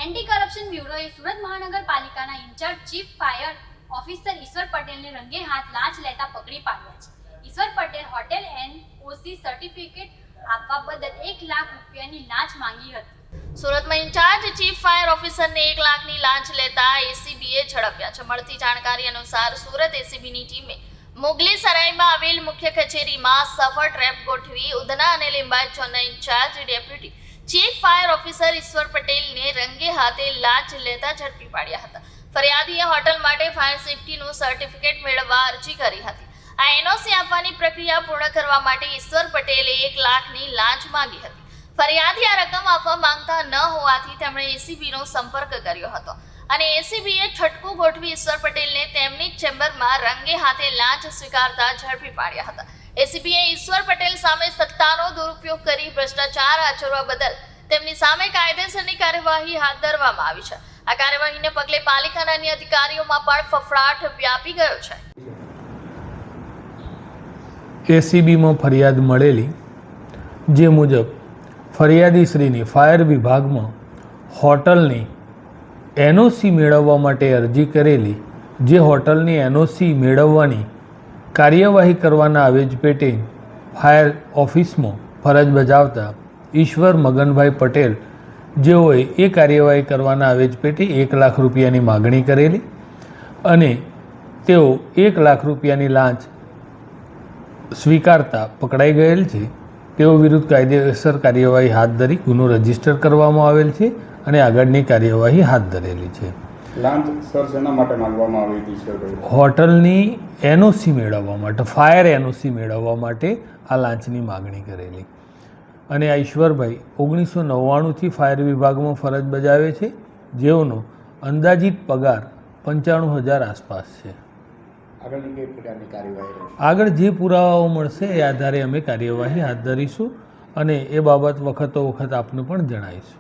Anti corruption બ્યુરોએ Surat મહાનગરપાલિકાના in charge chief fire officer Ishwar પટેલને રંગે હાથ લાંચ લેતા પકડી પાડ્યા છે. ઈશ્વર પટેલ હોટેલ એનઓસી સર્ટિફિકેટ આપવા બદલ 1 લાખ રૂપિયાની લાંચ માંગી હતી. સુરતમાં ઇન્ચાર્જ ચીફ ફાયર ઓફિસરને 1 લાખની લાંચ લેતા એસીબીએ ઝડપ્યા છે. મળતી જાણકારી અનુસાર સુરત એસીબીની ટીમે મુગલી સરાયમાં આવેલ મુખ્ય કચેરીમાં સફળ ટ્રેપ ગોઠવી ઉધના અને લિંબાયત ઝોનના incharge deputy chief fire officer Ishwar પટેલને રંગે હાથે લાંચ લેતા ઝડપી પાડ્યા હતા. ફરિયાદીએ હોટલ માટે ફાયર સેફટીનું સર્ટિફિકેટ મેળવવા અરજી કરી હતી. આ એનઓસી આપવાની પ્રક્રિયા પૂર્ણ કરવા માટે ઈશ્વર પટેલે 1 લાખની લાંચ માંગી હતી. ફરિયાદી આ રકમ આપવા માંગતા ન હોવાથી તેમણે એસીબીનો સંપર્ક કર્યો હતો અને એસીબીએ છટકું ગોઠવી ઈશ્વર પટેલને તેમની ચેમ્બરમાં રંગે હાથે લાંચ સ્વીકારતા ઝડપી પાડ્યા હતા. એસીબીએ ઈશ્વર પટેલ સામે સત્તાનો દુરુપયોગ કરી ભ્રષ્ટાચાર આચરવા બદલ તેમની સામે કાયદેસરની કાર્યવાહી હાથ ધરવામાં આવી છે. આ કાર્યવાહીને પગલે પાલિકાના અન્ય અધિકારીઓમાં પણ ફફડાટ વ્યાપી ગયો છે. એસીબીમાં ફરિયાદ મળેલી જે મુજબ ફરિયાદીશ્રીની ફાયર વિભાગમાં હોટલની એનઓસી મેળવવા માટે અરજી કરેલી, જે હોટલની એનઓસી મેળવવાની કાર્યવાહી કરવાના આવેજ પેટે ફાયર ઓફિસમાં ફરજ બજાવતા ઈશ્વર મગનભાઈ પટેલ જેઓએ એ કાર્યવાહી કરવાના આવેજ પેટે 1 લાખ રૂપિયાની માગણી કરેલી અને તેઓ 1 લાખ રૂપિયાની લાંચ સ્વીકારતા પકડાઈ ગયેલ છે. તેઓ વિરુદ્ધ કાયદેસર કાર્યવાહી હાથ ધરી ગુનો રજીસ્ટર કરવામાં આવેલ છે અને આગળની કાર્યવાહી હાથ ધરેલી છે. લાંચ સર શેના માટે માંગવામાં આવી હતી સર? હોટલની એનઓસી મેળવવા માટે, ફાયર એનઓસી મેળવવા માટે આ લાંચની માગણી કરેલી. અને આ ઈશ્વરભાઈ 1999થી ફાયર વિભાગમાં ફરજ બજાવે છે, જેઓનો અંદાજિત પગાર 95,000 આસપાસ છે. આગળની કઈ પ્રકારની કાર્યવાહી રહેશે? આગળ જે પુરાવાઓ મળશે એ આધારે અમે કાર્યવાહી હાથ ધરીશું અને એ બાબત વખતો વખત આપને પણ જણાવીશું.